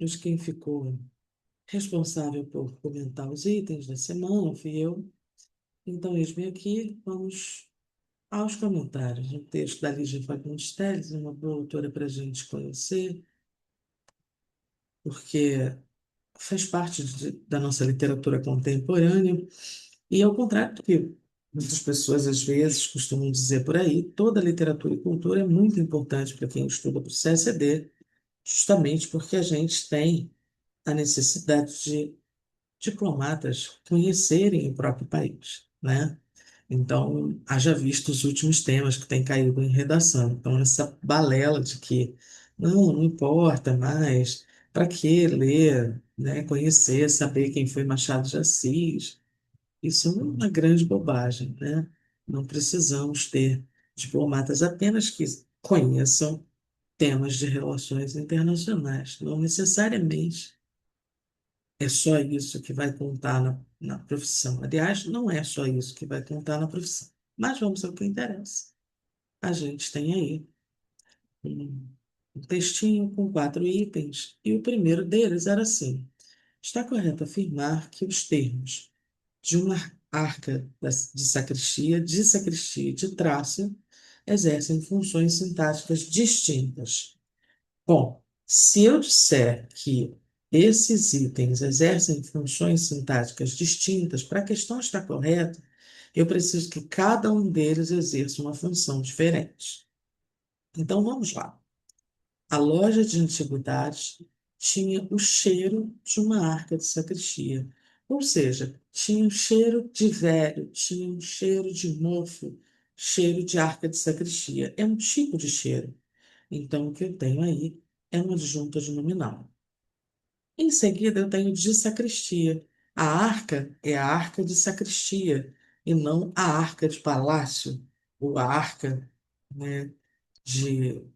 Mas quem ficou responsável por comentar os itens da semana fui eu. Então, eis-me aqui, vamos aos comentários. Um texto da Lígia Fagundes Telles, uma boa autora para a gente conhecer, porque faz parte da nossa literatura contemporânea. E ao contrário do que muitas pessoas às vezes costumam dizer por aí, toda literatura e cultura é muito importante para quem estuda para o CSD, justamente porque a gente tem a necessidade de diplomatas conhecerem o próprio país, né? Então, haja visto os últimos temas que têm caído em redação. Então, essa balela de que não importa mais, para que ler, né? Conhecer, saber quem foi Machado de Assis, isso é uma grande bobagem, né? Não precisamos ter diplomatas apenas que conheçam temas de relações internacionais. Não necessariamente é só isso que vai contar na profissão. Aliás, não é só isso que vai contar na profissão. Mas vamos ao que interessa. A gente tem aí um, um textinho com 4 itens, e o primeiro deles era assim: está correto afirmar que os termos de uma arca de sacristia e de traça exercem funções sintáticas distintas. Bom, se eu disser que esses itens exercem funções sintáticas distintas, para a questão estar correta, eu preciso que cada um deles exerça uma função diferente. Então vamos lá. A loja de antiguidades tinha o cheiro de uma arca de sacristia, ou seja, tinha um cheiro de velho, tinha um cheiro de mofo, cheiro de arca de sacristia. É um tipo de cheiro. Então, o que eu tenho aí é uma adjunta de nominal. Em seguida, eu tenho de sacristia. A arca é a arca de sacristia, e não a arca de palácio, ou a arca, né,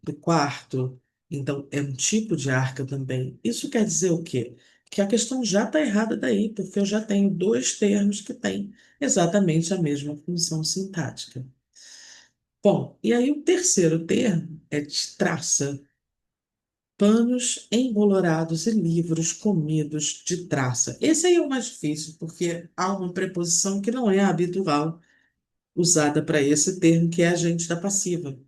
do quarto. Então, é um tipo de arca também. Isso quer dizer o quê? Que a questão já está errada daí, porque eu já tenho dois termos que têm exatamente a mesma função sintática. Bom, e aí o terceiro termo é de traça. Panos embolorados e livros comidos de traça. Esse aí é o mais difícil, porque há uma preposição que não é habitual usada para esse termo, que é agente da passiva.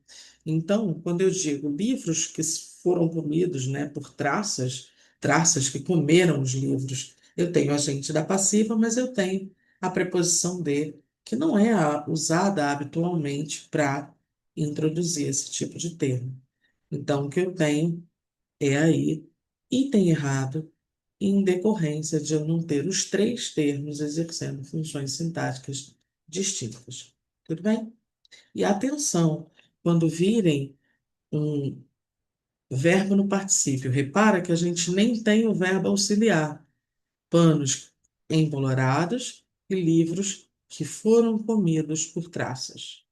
Então, quando eu digo livros que foram comidos, né, por traças, traças que comeram os livros, eu tenho agente da passiva, mas eu tenho a preposição de, que não é usada habitualmente para introduzir esse tipo de termo. Então, o que eu tenho é aí item errado em decorrência de eu não ter os três termos exercendo funções sintáticas distintas. Tudo bem? E atenção, quando virem um verbo no particípio, repara que a gente nem tem o verbo auxiliar. Panos embolorados e livros que foram comidos por traças.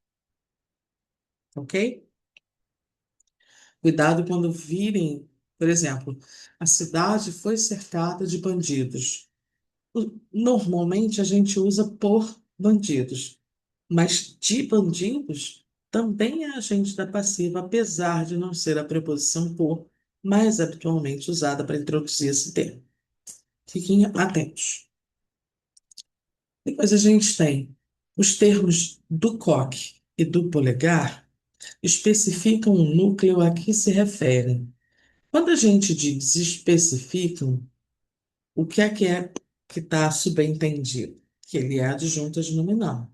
Ok? Cuidado quando virem, por exemplo, a cidade foi cercada de bandidos. Normalmente a gente usa por bandidos, mas de bandidos também é agente da passiva, apesar de não ser a preposição por mais habitualmente usada para introduzir esse termo. Fiquem atentos. Depois a gente tem os termos do coque e do polegar especificam o núcleo a que se referem. Quando a gente diz especificam, o que é que está subentendido? Que ele é adjunto de nominal.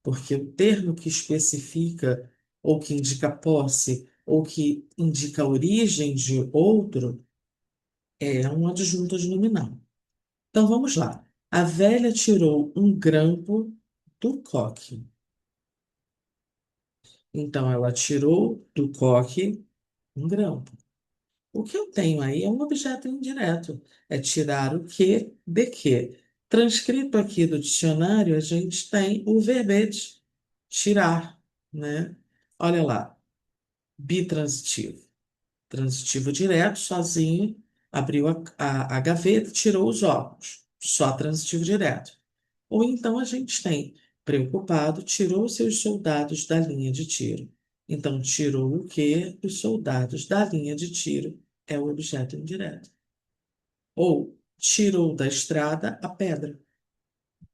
Porque o termo que especifica, ou que indica posse, ou que indica a origem de outro, é um adjunto de nominal. Então vamos lá. A velha tirou um grampo do coque. Então ela tirou do coque um grampo. O que eu tenho aí é um objeto indireto. É tirar o que de quê. Transcrito aqui do dicionário, a gente tem o verbete tirar, né? Olha lá, bitransitivo. Transitivo direto, sozinho, abriu a gaveta, tirou os óculos. Só transitivo direto. Ou então a gente tem preocupado, tirou seus soldados da linha de tiro. Então, tirou o quê? Os soldados da linha de tiro é o objeto indireto. Ou tirou da estrada a pedra.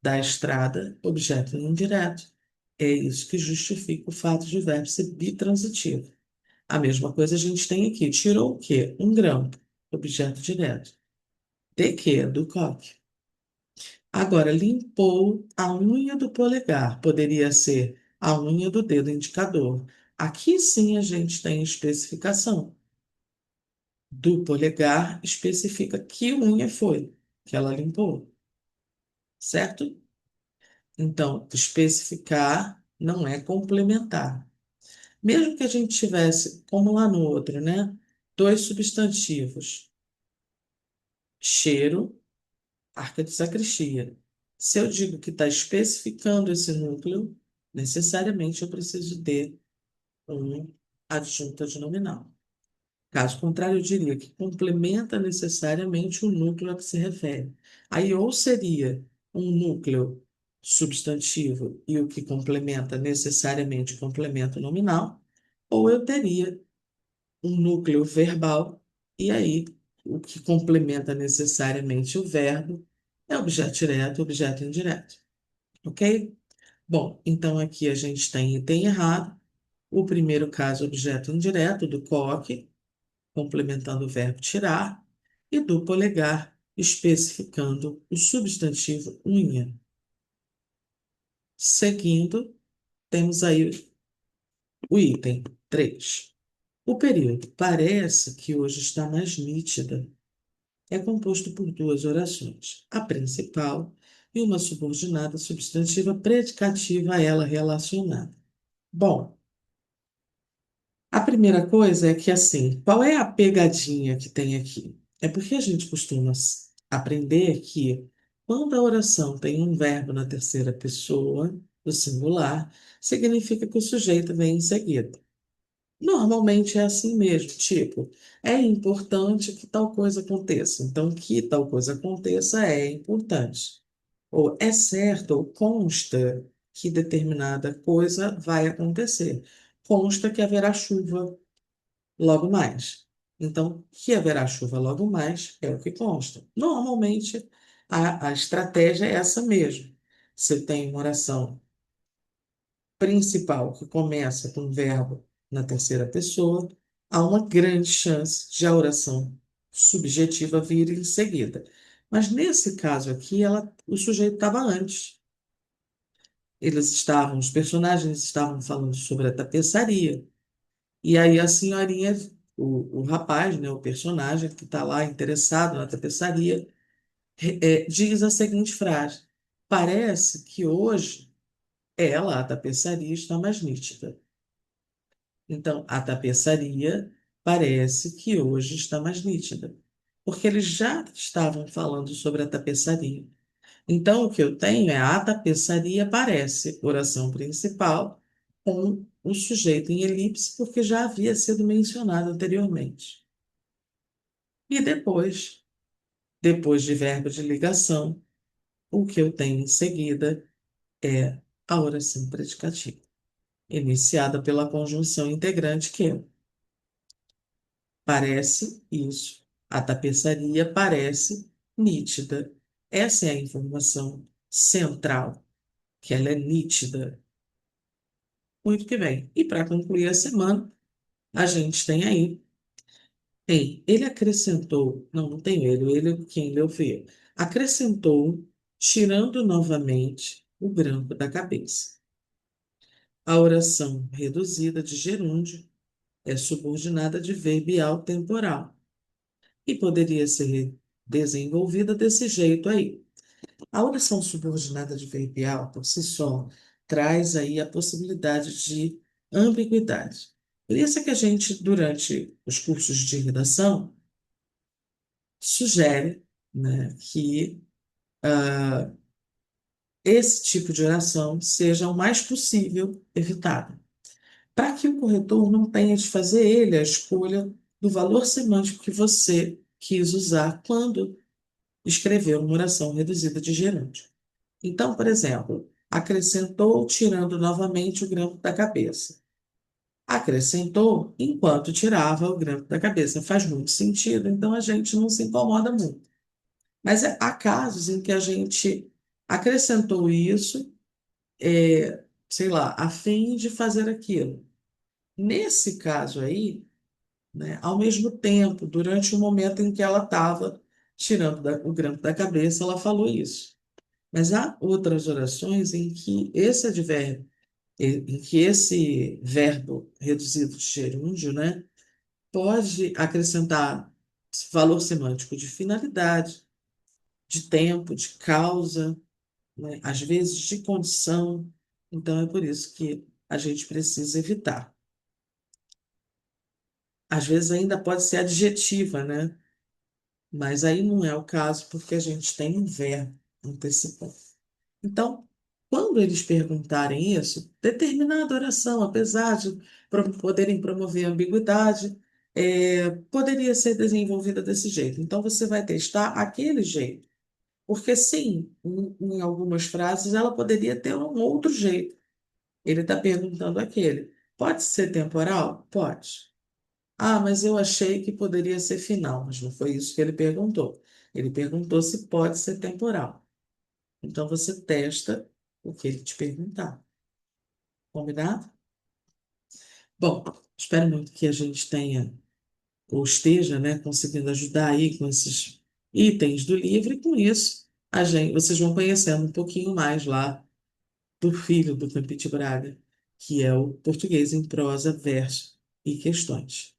Da estrada, objeto indireto. É isso que justifica o fato de o verbo ser bitransitivo. A mesma coisa a gente tem aqui. Tirou o quê? Um grão. Objeto direto. De quê? Do coque. Agora, limpou a unha do polegar. Poderia ser a unha do dedo indicador. Aqui sim a gente tem especificação. Do polegar especifica que unha foi que ela limpou, certo? Então, especificar não é complementar. Mesmo que a gente tivesse, como lá no outro, né? Dois substantivos, cheiro, arca de sacristia. Se eu digo que está especificando esse núcleo, necessariamente eu preciso ter um adjunto adnominal. Caso contrário, eu diria que complementa necessariamente o núcleo a que se refere. Aí, ou seria um núcleo substantivo e o que complementa necessariamente complemento nominal, ou eu teria um núcleo verbal, e aí o que complementa necessariamente o verbo é objeto direto, objeto indireto. Ok? Bom, então aqui a gente tem errado. O primeiro caso, objeto indireto, do coque, complementando o verbo tirar, e do polegar, especificando o substantivo unha. Seguindo, temos aí o item 3. O período parece que hoje está mais nítida. É composto por duas orações, a principal e uma subordinada substantiva predicativa a ela relacionada. Bom, a primeira coisa é que, assim, qual é a pegadinha que tem aqui? É porque a gente costuma aprender que quando a oração tem um verbo na terceira pessoa, do singular, significa que o sujeito vem em seguida. Normalmente é assim mesmo, tipo, é importante que tal coisa aconteça. Então, que tal coisa aconteça é importante. Ou é certo, ou consta que determinada coisa vai acontecer. Consta que haverá chuva logo mais. Então, que haverá chuva logo mais é o que consta. Normalmente, a estratégia é essa mesmo. Se eu tenho uma oração principal que começa com um verbo na terceira pessoa, há uma grande chance de a oração subjetiva vir em seguida. Mas nesse caso aqui, o sujeito estava antes. Os personagens estavam falando sobre a tapeçaria. E aí a senhorinha, o rapaz, né, o personagem que está lá interessado na tapeçaria, diz a seguinte frase: parece que hoje ela, a tapeçaria, está mais nítida. Então, a tapeçaria parece que hoje está mais nítida, porque eles já estavam falando sobre a tapeçaria. Então, o que eu tenho é a tapeçaria parece, oração principal, com o sujeito em elipse, porque já havia sido mencionado anteriormente. E depois de verbo de ligação, o que eu tenho em seguida é a oração predicativa, iniciada pela conjunção integrante que é parece isso. A tapeçaria parece nítida. Essa é a informação central, que ela é nítida. Muito que bem. E para concluir a semana, a gente tem aí, ele acrescentou, não tem ele quem leu foi eu. Acrescentou, tirando novamente o grampo da cabeça. A oração reduzida de gerúndio é subordinada de verbial temporal e poderia ser desenvolvida desse jeito aí. A oração subordinada adverbial, por si só, traz aí a possibilidade de ambiguidade. Por isso é que a gente, durante os cursos de redação, sugere, né, que esse tipo de oração seja o mais possível evitado, para que o corretor não tenha de fazer ele a escolha do valor semântico que você quis usar quando escreveu uma oração reduzida de gerúndio. Então, por exemplo, acrescentou tirando novamente o grampo da cabeça. acrescentou enquanto tirava o grampo da cabeça. Faz muito sentido, então a gente não se incomoda muito. Mas há casos em que a gente acrescentou isso, sei lá, a fim de fazer aquilo. Nesse caso aí, né, ao mesmo tempo, durante o momento em que ela estava tirando o grampo da cabeça, ela falou isso. Mas há outras orações em que esse advérbio, em que esse verbo reduzido de gerúndio, né, pode acrescentar valor semântico de finalidade, de tempo, de causa, né, às vezes de condição. Então é por isso que a gente precisa evitar. Às vezes ainda pode ser adjetiva, né? Mas aí não é o caso porque a gente tem um verbo antecipando. Então, quando eles perguntarem isso, determinada oração, apesar de poderem promover ambiguidade, poderia ser desenvolvida desse jeito. Então, você vai testar aquele jeito. Porque, sim, em algumas frases ela poderia ter um outro jeito. Ele está perguntando aquele. Pode ser temporal? Pode. Ah, mas eu achei que poderia ser final, mas não foi isso que ele perguntou. Ele perguntou se pode ser temporal. Então você testa o que ele te perguntar. Combinado? Bom, espero muito que a gente tenha ou esteja, né, conseguindo ajudar aí com esses itens do livro, e com isso vocês vão conhecendo um pouquinho mais lá do filho do Campite Braga, que é o português em prosa, verso e questões.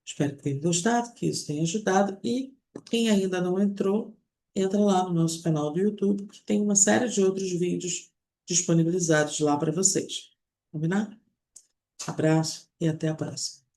Espero que tenham gostado, que isso tenha ajudado. E quem ainda não entrou, entra lá no nosso canal do YouTube, que tem uma série de outros vídeos disponibilizados lá para vocês. Combinado? Abraço e até a próxima.